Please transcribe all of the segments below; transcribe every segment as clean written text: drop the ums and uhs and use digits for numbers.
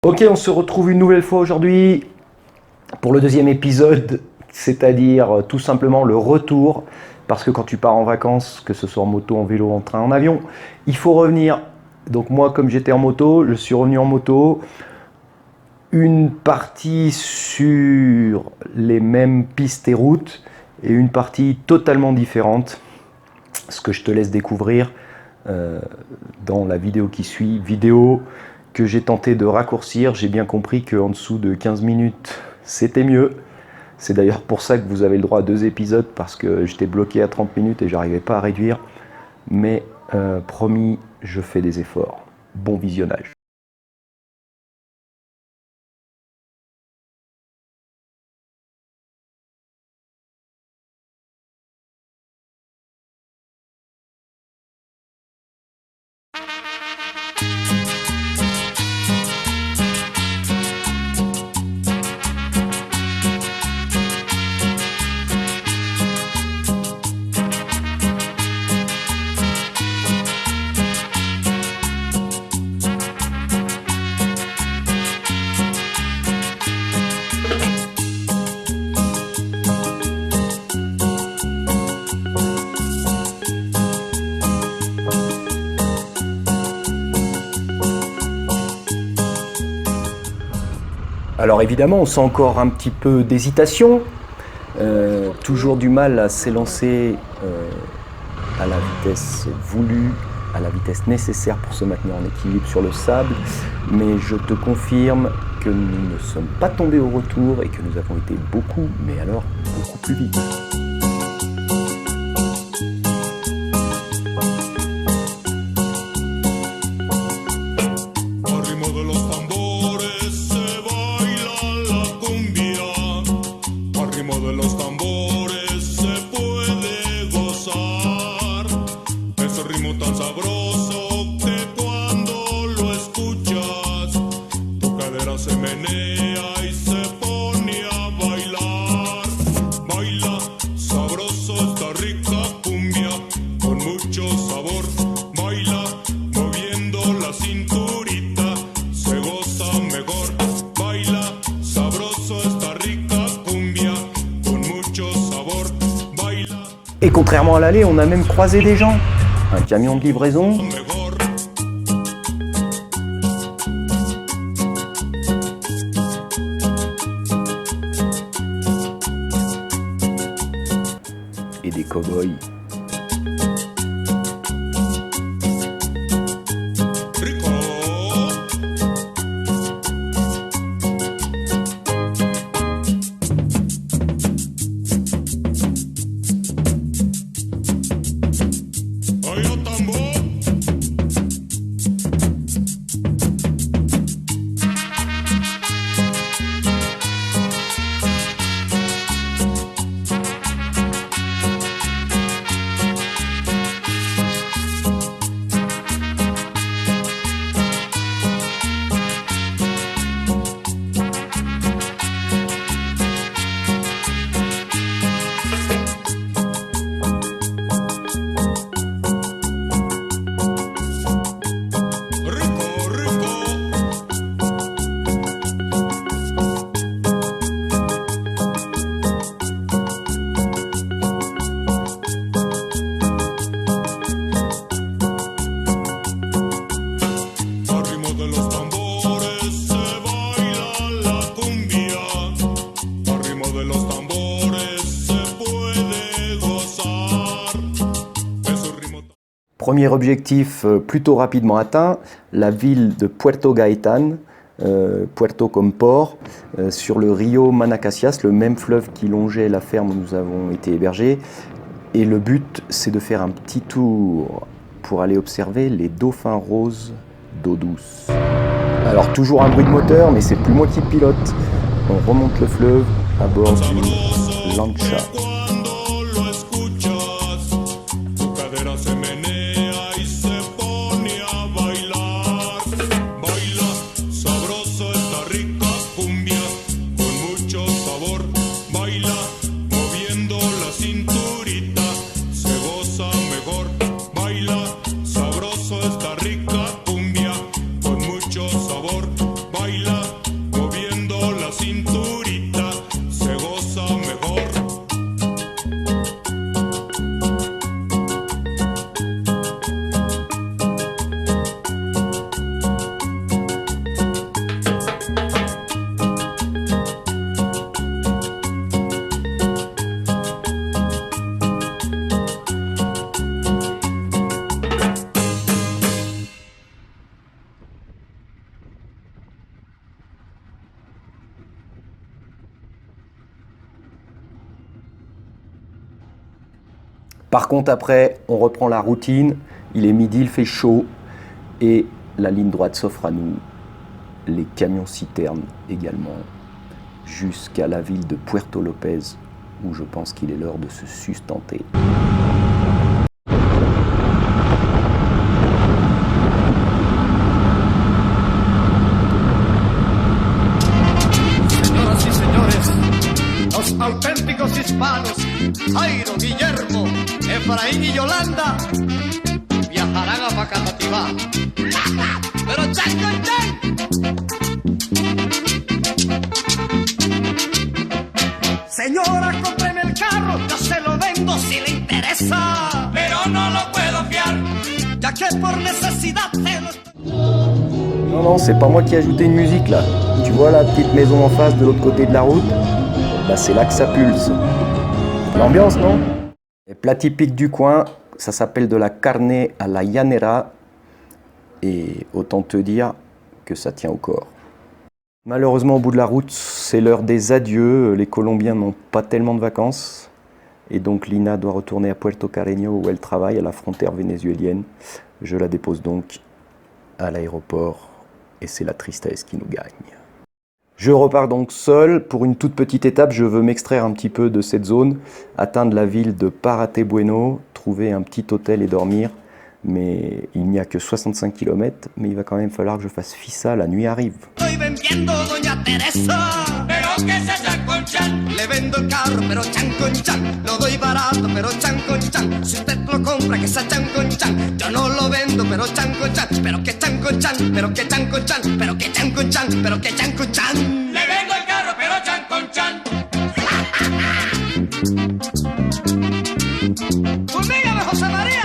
Ok, on se retrouve une nouvelle fois aujourd'hui pour le deuxième épisode, c'est-à-dire tout simplement le retour. Parce que quand tu pars en vacances, que ce soit en moto, en vélo, en train, en avion, il faut revenir. Donc moi, comme j'étais en moto, je suis revenu en moto. Une partie sur les mêmes pistes et routes et une partie totalement différente. Ce que je te laisse découvrir dans la vidéo qui suit. Vidéo que j'ai tenté de raccourcir. J'ai bien compris qu'en dessous de 15 minutes, c'était mieux. C'est d'ailleurs pour ça que vous avez le droit à 2 épisodes, parce que j'étais bloqué à 30 minutes et j'arrivais pas à réduire. Mais promis, je fais des efforts. Bon visionnage. Alors évidemment, on sent encore un petit peu d'hésitation, toujours du mal à s'élancer à la vitesse voulue, à la vitesse nécessaire pour se maintenir en équilibre sur le sable. Mais je te confirme que nous ne sommes pas tombés au retour et que nous avons été beaucoup, mais alors beaucoup plus vite. Et contrairement à l'aller, on a même croisé des gens. Un camion de livraison. Et des cow-boys. Premier objectif plutôt rapidement atteint, la ville de Puerto Gaitán, Puerto comme port, sur le Rio Manacasias, le même fleuve qui longeait la ferme où nous avons été hébergés. Et le but, c'est de faire un petit tour pour aller observer les dauphins roses d'eau douce. Alors toujours un bruit de moteur, mais c'est plus moi qui pilote. On remonte le fleuve à bord du Lancha. Sabroso esta rica cumbia con mucho sabor. Baila Par contre après, on reprend la routine, il est midi, il fait chaud et la ligne droite s'offre à nous, les camions-citernes également, jusqu'à la ville de Puerto Lopez où je pense qu'il est l'heure de se sustenter. Auténticos hispanos, Jairo, Guillermo, Efraín y Yolanda, viajarán a Facatativá. Pero chan con chan. Señora, cómpreme el carro, yo se lo vendo si le interesa. Pero no lo puedo fiar, ya que por necesidad te lo... Non, c'est pas moi qui ai ajouté une musique là. Tu vois la petite maison en face de l'autre côté de la route? Bah, c'est là que ça pulse. L'ambiance, non? Les plats typiques du coin, ça s'appelle de la carne à la llanera. Et autant te dire que ça tient au corps. Malheureusement, au bout de la route, c'est l'heure des adieux. Les Colombiens n'ont pas tellement de vacances. Et donc Lina doit retourner à Puerto Carreño où elle travaille, à la frontière vénézuélienne. Je la dépose donc à l'aéroport. Et c'est la tristesse qui nous gagne. Je repars donc seul. Pour une toute petite étape, je veux m'extraire un petit peu de cette zone, atteindre la ville de Parate Bueno, trouver un petit hôtel et dormir. Mais il n'y a que 65 km, mais il va quand même falloir que je fasse fissa, la nuit arrive. Le vendo el carro, pero chan con chan. Lo doy barato, pero chan con chan. Si usted lo compra, que sea chan con chan. Yo no lo vendo, pero chan con chan. Pero que chan con chan, pero que chan con chan. Pero que chan con chan, pero que chan con chan. Le vendo el carro, pero chan con chan. Fumígame, José María.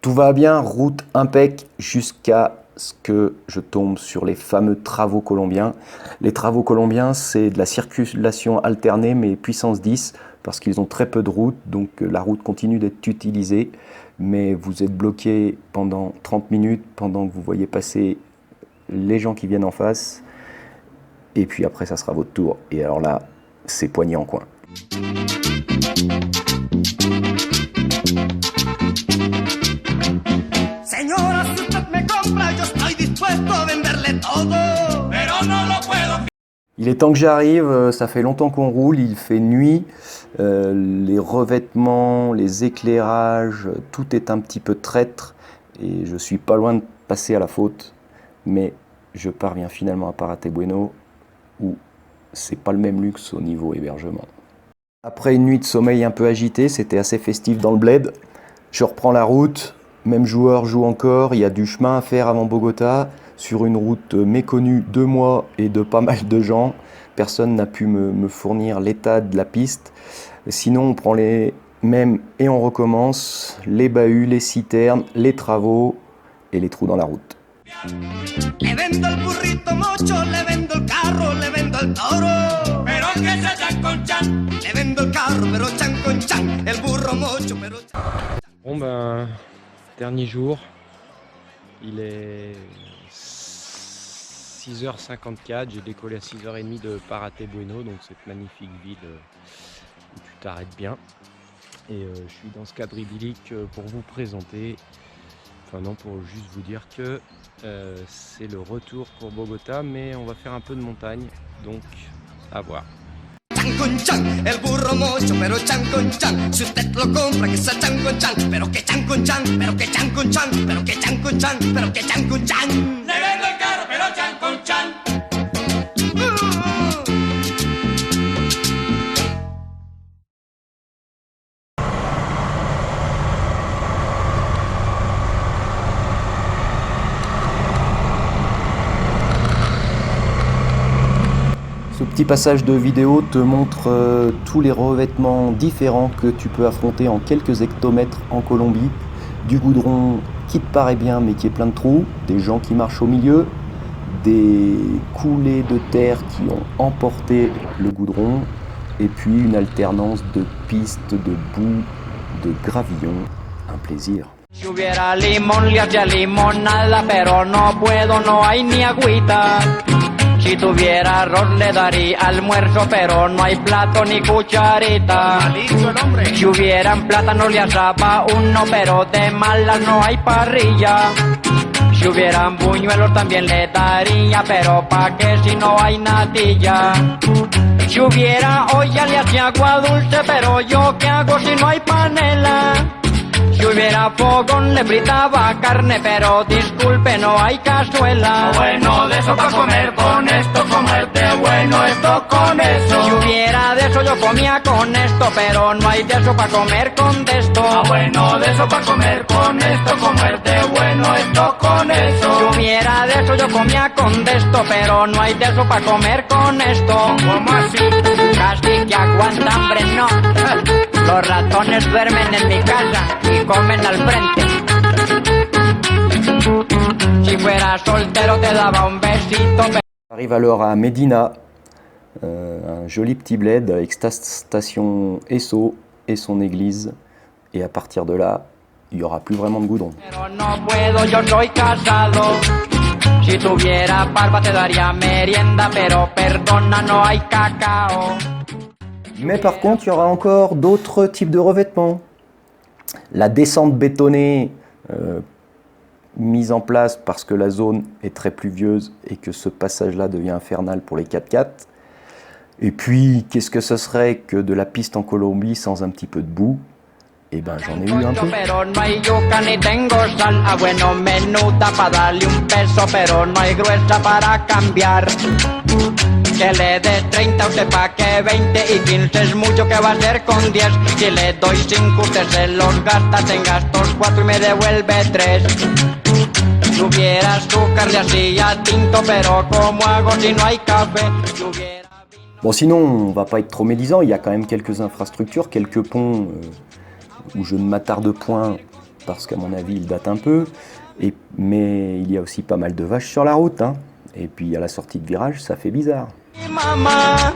Tout va bien, route impec, jusqu'à ce que je tombe sur les fameux travaux colombiens. Les travaux colombiens, c'est de la circulation alternée, mais puissance 10, parce qu'ils ont très peu de route, donc la route continue d'être utilisée, mais vous êtes bloqué pendant 30 minutes, pendant que vous voyez passer les gens qui viennent en face, et puis après ça sera votre tour, et alors là, c'est poignée en coin. Señora, si usted me compra, yo estoy dispuesto a venderle todo. Pero no lo puedo. Il est temps que j'arrive, ça fait longtemps qu'on roule, il fait nuit, les revêtements, les éclairages, tout est un petit peu traître et je suis pas loin de passer à la faute, mais je parviens finalement à Parate Bueno où c'est pas le même luxe au niveau hébergement. Après une nuit de sommeil un peu agitée, c'était assez festif dans le bled, je reprends la route. Même joueur joue encore, il y a du chemin à faire avant Bogota, sur une route méconnue de moi et de pas mal de gens. Personne n'a pu me fournir l'état de la piste. Sinon, on prend les mêmes et on recommence. Les bahuts, les citernes, les travaux et les trous dans la route. Le vendo el burrito mocho, le vendo el carro, le vendo el toro. Pero que sea chan con chan. Le vendo el carro, pero chan con chan. El burro mocho, pero chan. Bon ben, dernier jour, il est 6h54, j'ai décollé à 6h30 de Parate Bueno, donc cette magnifique ville où tu t'arrêtes bien. Et je suis dans ce cadre idyllique pour vous présenter, enfin non, pour juste vous dire que c'est le retour pour Bogota, mais on va faire un peu de montagne, donc à voir. Chan con chan, el burro mocho, pero chan con chan. Si usted lo compra, que sea chan con chan. Pero que chan con chan, pero que chan con chan. Pero que chan con chan, pero que chan con chan. Le vendo el carro, pero chan con chan. Ce petit passage de vidéo te montre tous les revêtements différents que tu peux affronter en quelques hectomètres en Colombie. Du goudron qui te paraît bien mais qui est plein de trous, des gens qui marchent au milieu, des coulées de terre qui ont emporté le goudron et puis une alternance de pistes, de boue, de gravillons. Un plaisir. Si hubiera limón, le hacía limonada, pero no puedo, no hay ni agüita. Si tuviera arroz le daría almuerzo, pero no hay plato ni cucharita. Si hubieran plátano le asaba uno, pero de malas no hay parrilla. Si hubieran buñuelos también le daría, pero pa' que si no hay natilla. Si hubiera olla le hacía agua dulce, pero yo qué hago si no hay panela. Si hubiera fogón le fritaba carne, pero disculpe, no hay cazuela. Bueno de eso pa' comer con esto, comerte bueno esto con eso. Si hubiera de eso yo comía con esto, pero no hay de eso pa' comer con de esto. Bueno de eso pa' comer con esto, comerte bueno esto con eso. Si hubiera de eso yo comía con de esto, pero no hay de eso pa' comer con esto. ¿Cómo así? Casi que aguanta hambre, no. Los ratones duermen en mi casa y comen al frente. Si fuera soltero te daba un besito. On arrive alors à Médina, un joli petit bled avec sa station Esso et son église. Et à partir de là, il n'y aura plus vraiment de goudron. Pero no puedo, yo soy casado. Si tuviera barba te daría merienda, pero perdona, no hay cacao. Mais par contre, il y aura encore d'autres types de revêtements. La descente bétonnée mise en place parce que la zone est très pluvieuse et que ce passage-là devient infernal pour les 4x4. Et puis, qu'est-ce que ce serait que de la piste en Colombie sans un petit peu de boue? Eh ben, j'en ai eu un peu. Pero no hay yuca ni tengo sal. Ah, bueno, menuda pa' darle un peso, pero no hay gruesa para cambiar. Que le dé 30 usted pa' que 20 y 15 es mucho, que va a ser con 10. Si le doy 5 usted se los gasta, en gastos 4 y me devuelve 3. Si hubiera azúcar le hacía tinto, pero ¿cómo hago si no hay café? Si hubiera... Bon, sinon, on va pas être trop médisant. Il y a quand même quelques infrastructures, quelques ponts où je ne m'attarde point parce qu'à mon avis, ils datent un peu. Mais il y a aussi pas mal de vaches sur la route, hein. Et puis à la sortie de virage, ça fait bizarre. Mamá,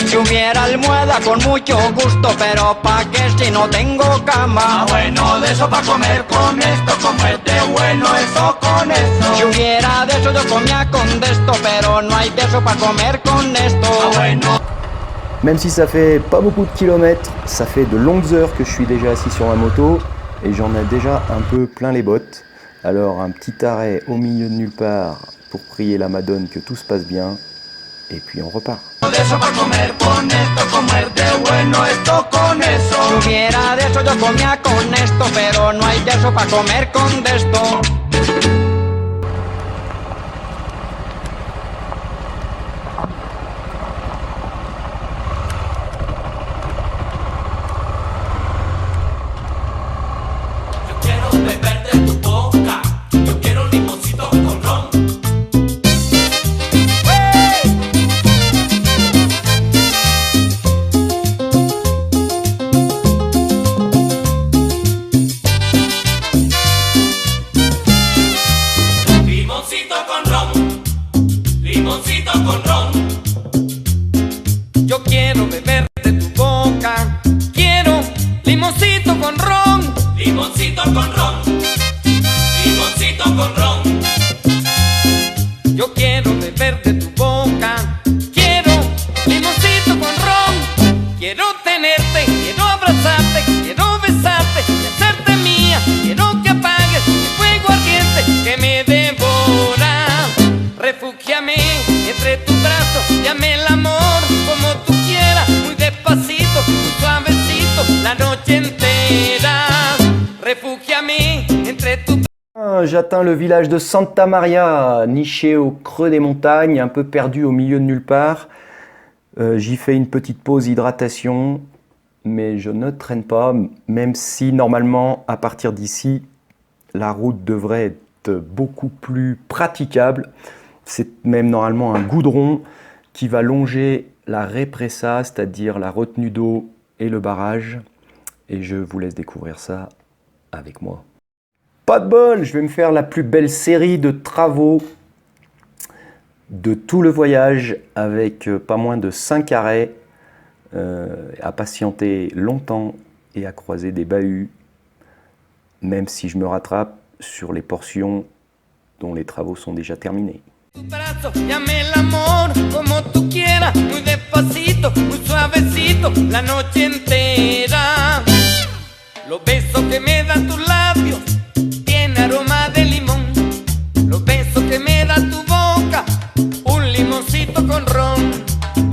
si hubiera almohada con mucho gusto, pero pa' que si no tengo cama. Bueno de eso pa' comer con esto, comerte bueno eso con eso. Si hubiera de eso yo comía con de esto, pero no hay de eso pa' comer con esto. Bueno. Même si ça fait pas beaucoup de kilomètres, ça fait de longues heures que je suis déjà assis sur ma moto et j'en ai déjà un peu plein les bottes. Alors un petit arrêt au milieu de nulle part pour prier la Madone que tout se passe bien et puis on repart. De eso pa' comer con esto, comerte bueno esto con eso. Si hubiera de eso yo comía con esto, pero no hay de eso pa' comer con de esto. Yo quiero beber de tu boca, quiero limoncito con ron, limoncito con ron, limoncito con ron. Yo quiero beber de tu boca, quiero limoncito con ron. Quiero tenerte, quiero abrazarte, quiero besarte y hacerte mía. Quiero que apagues el fuego ardiente que me devora. Refúgiame entre tus brazos, llame el amor como tú quieras, muy despacito, muy suavecito, la noche entera. Refúgiame entre tus J'atteins le village de Santa Maria, niché au creux des montagnes, un peu perdu au milieu de nulle part. J'y fais une petite pause hydratation, mais je ne traîne pas, même si normalement, à partir d'ici, la route devrait être beaucoup plus praticable. C'est même normalement un goudron qui va longer la represa, c'est-à-dire la retenue d'eau et le barrage. Et je vous laisse découvrir ça avec moi. Pas de bol, je vais me faire la plus belle série de travaux de tout le voyage avec pas moins de 5 arrêts, à patienter longtemps et à croiser des bahuts, même si je me rattrape sur les portions dont les travaux sont déjà terminés. Tu brazo, llame el amor como tú quieras, muy despacito, muy suavecito, la noche entera. Los besos que me dan tus labios tienen aroma de limón. Los besos que me da tu boca, un limoncito con ron.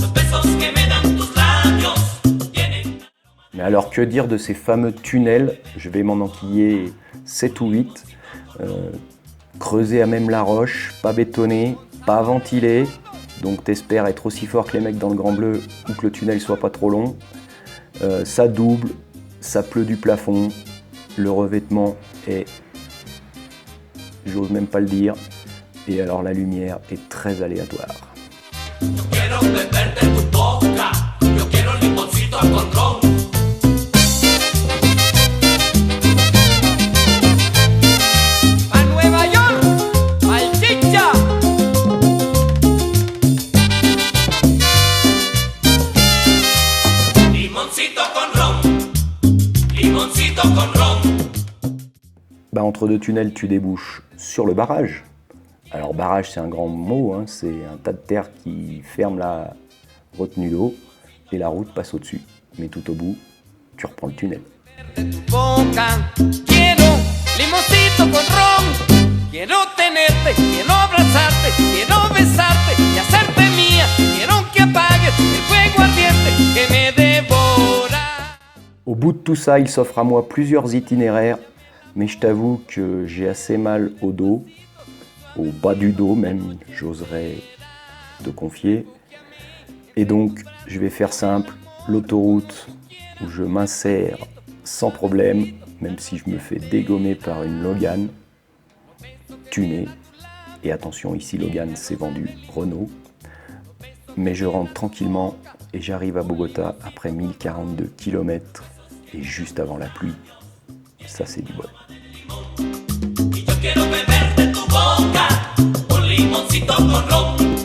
Los besos que me dan tus labios tienen... Mais alors que dire de ces fameux tunnels? Je vais m'en enquiller 7 ou 8. Creusés à même la roche, pas bétonné, pas ventilé. Donc t'espères être aussi fort que les mecs dans le Grand Bleu ou que le tunnel soit pas trop long. Ça double, ça pleut du plafond. Le revêtement est... j'ose même pas le dire. Et alors la lumière est très aléatoire. Quiero beberte tu boca, yo quiero limoncito con ron. A Nueva York, al Chicha. Limoncito con ron, limoncito con ron. Bah, entre deux tunnels, tu débouches sur le barrage. Alors barrage, c'est un grand mot, hein, c'est un tas de terre qui ferme la retenue d'eau et la route passe au-dessus. Mais tout au bout, tu reprends le tunnel. Tu boca, quiero limoncito con ron. Quiero tenerte, quiero abrazarte, quiero besarte y hacerte mía. Quiero que apagues el fuego ardiente que me devora. Au bout de tout ça, il s'offre à moi plusieurs itinéraires, mais je t'avoue que j'ai assez mal au dos, au bas du dos même, j'oserais te confier. Et donc, je vais faire simple, l'autoroute où je m'insère sans problème, même si je me fais dégommer par une Logan tunée. Et attention, ici Logan c'est vendu Renault. Mais je rentre tranquillement et j'arrive à Bogota après 1042 km et juste avant la pluie. Ça c'est du bol. Y yo quiero beberte tu boca, un limoncito con ron.